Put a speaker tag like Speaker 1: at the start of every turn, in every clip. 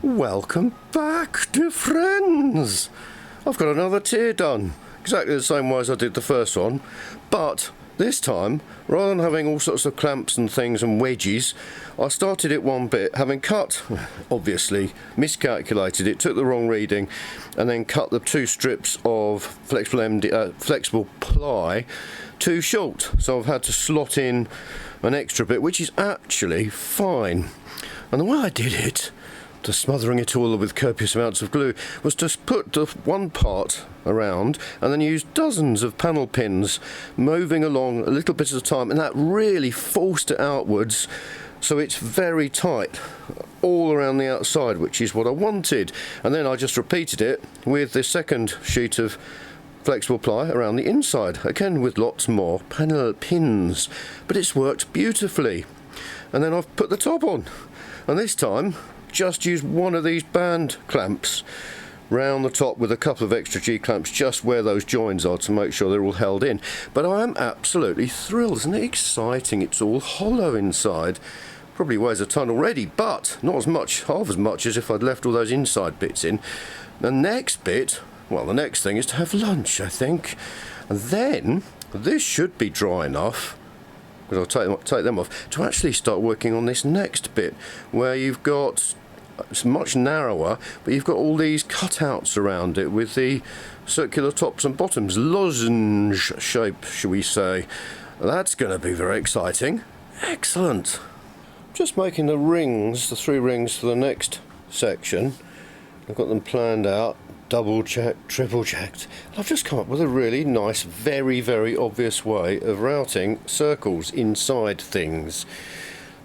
Speaker 1: Welcome back, dear friends! I've got another tier done, exactly the same way as I did the first one, but this time, rather than having all sorts of clamps and things and wedges, I started it one bit, having cut, obviously, miscalculated it, took the wrong reading, and then cut the two strips of flexible ply too short, so I've had to slot in an extra bit, which is actually fine. And the way I did it, to smothering it all with copious amounts of glue, was to put the one part around and then use dozens of panel pins moving along a little bit at a time, and that really forced it outwards so it's very tight all around the outside, which is what I wanted. And then I just repeated it with the second sheet of flexible ply around the inside, again with lots more panel pins, but it's worked beautifully. And then I've put the top on, and this time just use one of these band clamps round the top with a couple of extra G clamps just where those joins are to make sure they're all held in. But I am absolutely thrilled. Isn't it exciting? It's all hollow inside. Probably weighs a ton already, but not as much, half as much as if I'd left all those inside bits in. The next bit, well, the next thing is to have lunch, I think. And then this should be dry enough, because I'll take them off, to actually start working on this next bit where you've got, it's much narrower, but you've got all these cutouts around it with the circular tops and bottoms, lozenge shape, shall we say. That's going to be very exciting. Excellent. Just making the rings, the 3 rings for the next section. I've got them planned out, double checked, triple checked. I've just come up with a really nice, very, very obvious way of routing circles inside things,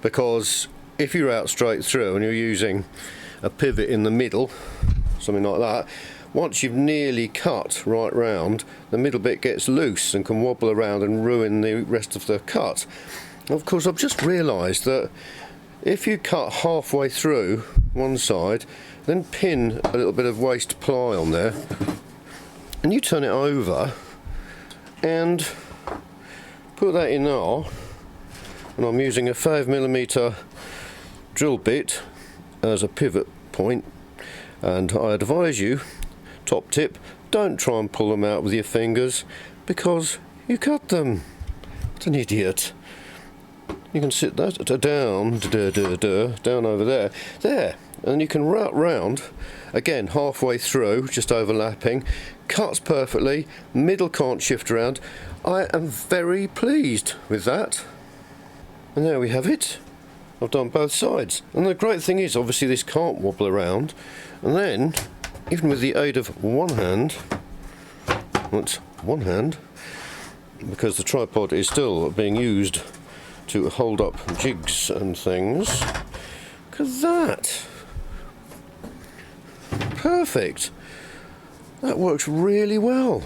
Speaker 1: because if you route straight through and you're using a pivot in the middle, something like that, once you've nearly cut right round, the middle bit gets loose and can wobble around and ruin the rest of the cut. Of course, I've just realised that if you cut halfway through one side, then pin a little bit of waste ply on there, and you turn it over and put that in R, and I'm using a 5mm drill bit as a pivot point, and I advise you, top tip, don't try and pull them out with your fingers because you cut them. What an idiot. You can sit that down over there, and you can route round, again halfway through, just overlapping, cuts perfectly, middle can't shift around. I am very pleased with that. And there we have it. I've done both sides, and the great thing is obviously this can't wobble around, and then even with the aid of one hand, that's one hand, because the tripod is still being used to hold up jigs and things. Look at that. Perfect. That works really well.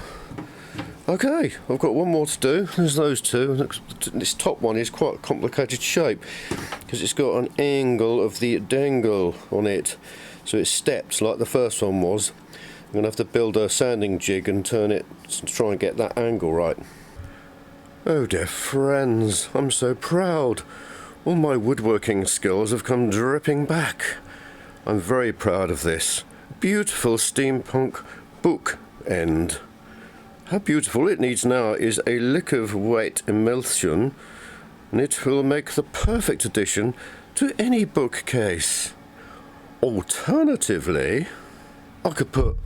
Speaker 1: Okay, I've got one more to do. There's those two. This top one is quite a complicated shape because it's got an angle of the dangle on it, so it steps like the first one was. I'm going to have to build a sanding jig and turn it to try and get that angle right. Oh dear friends, I'm so proud. All my woodworking skills have come dripping back. I'm very proud of this beautiful steampunk book end. How beautiful it needs now is a lick of wet emulsion, and it will make the perfect addition to any bookcase. Alternatively, I could put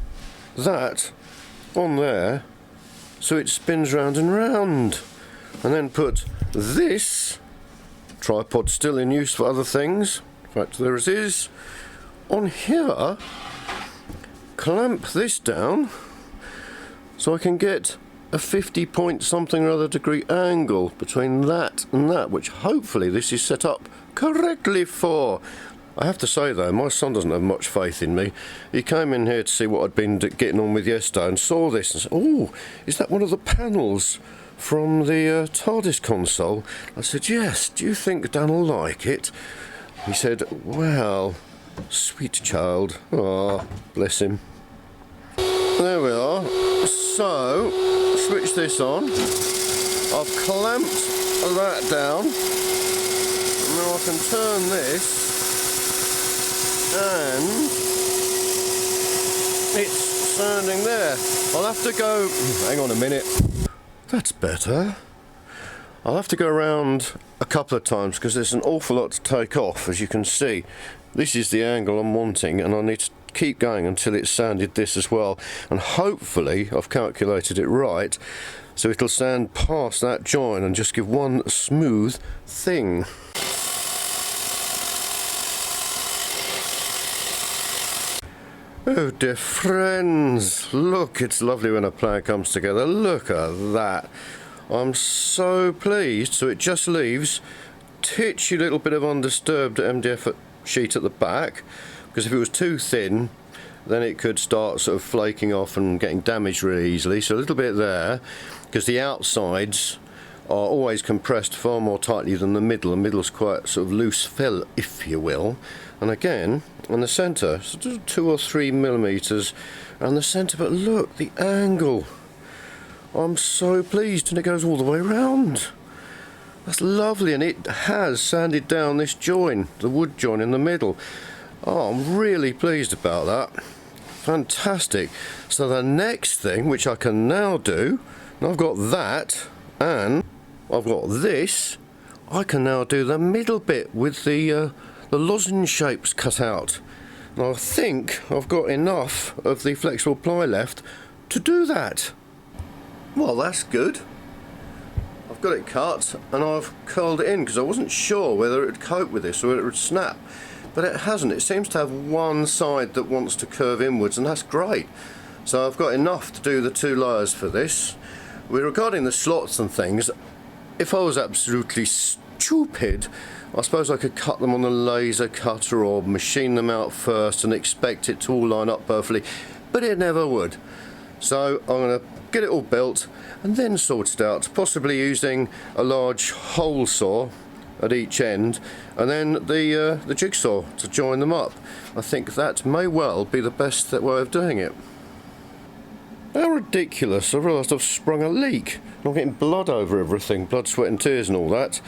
Speaker 1: that on there so it spins round and round, and then put this tripod, still in use for other things, in fact there it is, on here, clamp this down so I can get a 50 point something or other degree angle between that and that, which hopefully this is set up correctly for. I have to say though, my son doesn't have much faith in me. He came in here to see what I'd been getting on with yesterday and saw this and said, "Oh, is that one of the panels from the Tardis console?" I said, "Yes, do you think Dan will like it?" He said, "Well, sweet child." Ah, bless him. There we are. So, switch this on. I've clamped that down. And now I can turn this and it's standing there. I'll have to go, hang on a minute, that's better. I'll have to go around a couple of times because there's an awful lot to take off. As you can see, this is the angle I'm wanting, and I need to keep going until it's sanded this as well, and hopefully I've calculated it right, so it'll sand past that join and just give one smooth thing. Oh dear friends, look, it's lovely when a plan comes together. Look at that. I'm so pleased. So it just leaves titchy little bit of undisturbed MDF sheet at the back, because if it was too thin then it could start sort of flaking off and getting damaged really easily. So a little bit there, because the outsides are always compressed far more tightly than the middle. The middle's quite sort of loose fill, if you will. And again, on the centre, so 2 or 3 millimetres around the centre, but look, the angle. I'm so pleased, and it goes all the way around. That's lovely, and it has sanded down this join, the wood join in the middle. Oh, I'm really pleased about that. Fantastic. So the next thing, which I can now do, and I've got that, and I've got this, I can now do the middle bit with the lozenge shapes cut out. And I think I've got enough of the flexible ply left to do that. Well, that's good. I've got it cut and I've curled it in because I wasn't sure whether it would cope with this or whether it would snap, but it hasn't. It seems to have one side that wants to curve inwards, and that's great. So I've got enough to do the 2 layers for this. Regarding the slots and things, if I was absolutely stupid, I suppose I could cut them on a laser cutter or machine them out first and expect it to all line up perfectly, but it never would. So I'm going to get it all built and then sort it out, possibly using a large hole saw at each end, and then the jigsaw to join them up. I think that may well be the best way of doing it. How ridiculous, I realised I've sprung a leak. I'm getting blood over everything, blood, sweat and tears and all that.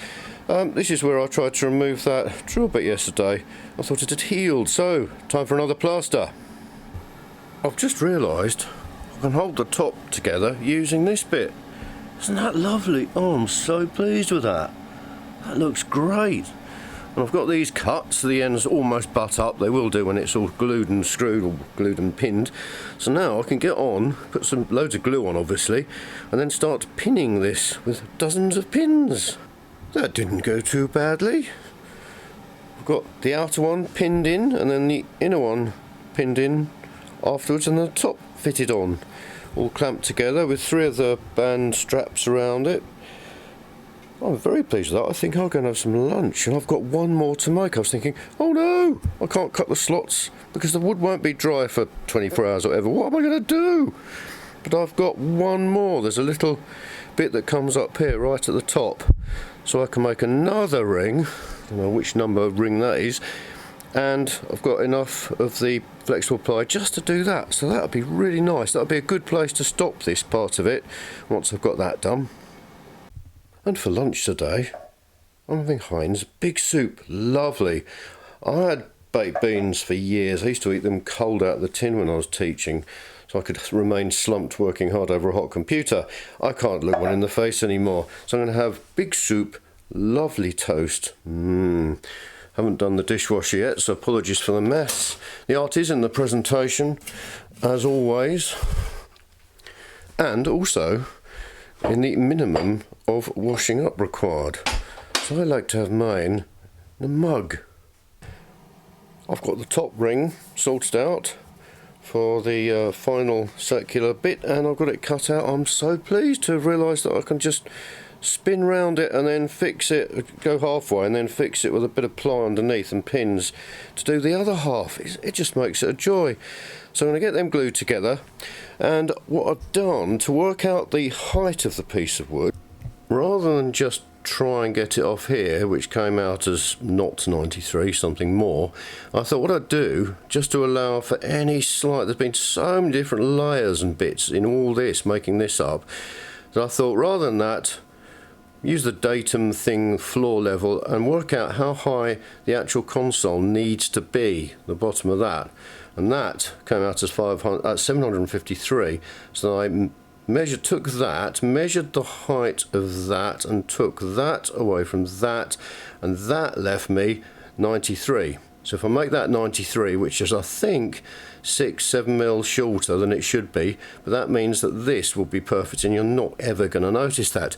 Speaker 1: This is where I tried to remove that drill bit yesterday. I thought it had healed, so time for another plaster. I've just realised I can hold the top together using this bit. Isn't that lovely? Oh, I'm so pleased with that. That looks great. And I've got these cut so the ends almost butt up. They will do when it's all glued and screwed, or glued and pinned. So now I can get on, put some loads of glue on obviously, and then start pinning this with dozens of pins. That didn't go too badly. I've got the outer one pinned in and then the inner one pinned in afterwards, and the top fitted on, all clamped together with 3 of the band straps around it. I'm very pleased with that. I think I'm going to have some lunch, and I've got one more to make. I was thinking, oh no, I can't cut the slots because the wood won't be dry for 24 hours or whatever. What am I going to do? But I've got one more. There's a little bit that comes up here right at the top, so I can make another ring. I don't know which number ring that is, and I've got enough of the flexible ply just to do that. So that would be really nice. That would be a good place to stop this part of it once I've got that done. And for lunch today, I'm having Heinz big soup. Lovely. I had baked beans for years. I used to eat them cold out of the tin when I was teaching, so I could remain slumped working hard over a hot computer. I can't look one in the face anymore. So I'm going to have big soup, lovely toast. Haven't done the dishwasher yet, so apologies for the mess. The art is in the presentation, as always. And also in the minimum of washing up required. So I like to have mine in a mug. I've got the top ring sorted out for the final circular bit, and I've got it cut out. I'm so pleased to have realised that I can just spin round it and then fix it, go halfway and then fix it with a bit of ply underneath and pins to do the other half. It just makes it a joy. So I'm going to get them glued together, and what I've done to work out the height of the piece of wood, rather than just try and get it off here, which came out as not 93, something more, I thought what I'd do, just to allow for any slight, there's been so many different layers and bits in all this, making this up, that I thought rather than that, use the datum thing floor level and work out how high the actual console needs to be, the bottom of that, and that came out as 753. So I took that, measured the height of that, and took that away from that, and that left me 93. So if I make that 93, which is I think 6-7 mil shorter than it should be, but that means that this will be perfect and you're not ever going to notice that.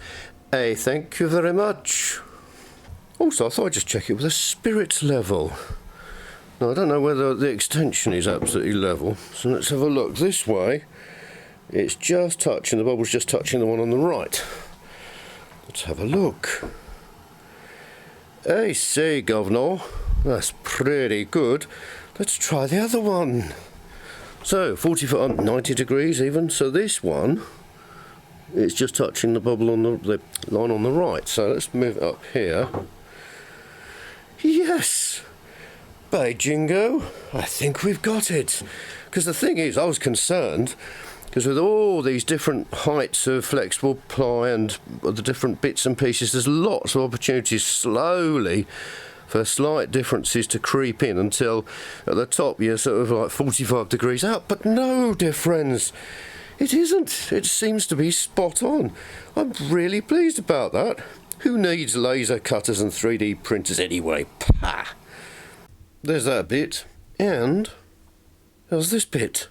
Speaker 1: Thank you very much. Also, I thought I'd just check it with a spirit level. Now I don't know whether the extension is absolutely level, so let's have a look. This way it's just touching, the bubble's just touching the one on the right. Let's have a look. Hey, say, governor, that's pretty good. Let's try the other one. So 40 90 degrees even. So this one, it's just touching the bubble on the line on the right. So let's move it up here. Yes, by jingo, I think we've got it. Because the thing is, I was concerned because with all these different heights of flexible ply and the different bits and pieces, there's lots of opportunities slowly for slight differences to creep in until at the top you're sort of like 45 degrees out, but no, dear friends, it isn't. It seems to be spot on. I'm really pleased about that. Who needs laser cutters and 3D printers anyway? Pah! There's that bit, and there's this bit.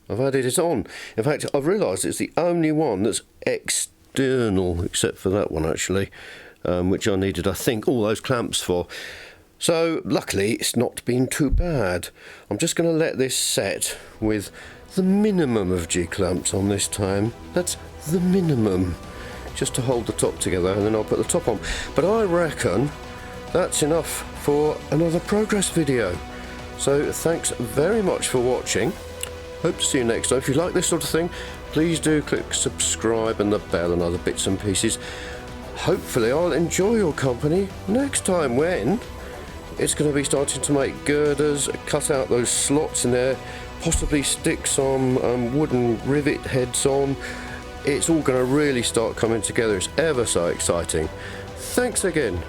Speaker 1: I've added it on. In fact, I've realised it's the only one that's external, except for that one actually, which I needed, I think, all those clamps for. So luckily it's not been too bad. I'm just going to let this set with the minimum of G-clamps on this time. That's the minimum, just to hold the top together, and then I'll put the top on. But I reckon that's enough for another progress video. So thanks very much for watching. Hope to see you next time. If you like this sort of thing, please do click subscribe and the bell and other bits and pieces. Hopefully I'll enjoy your company next time when it's going to be starting to make girders, cut out those slots in there, possibly stick some wooden rivet heads on. It's all going to really start coming together. It's ever so exciting. Thanks again.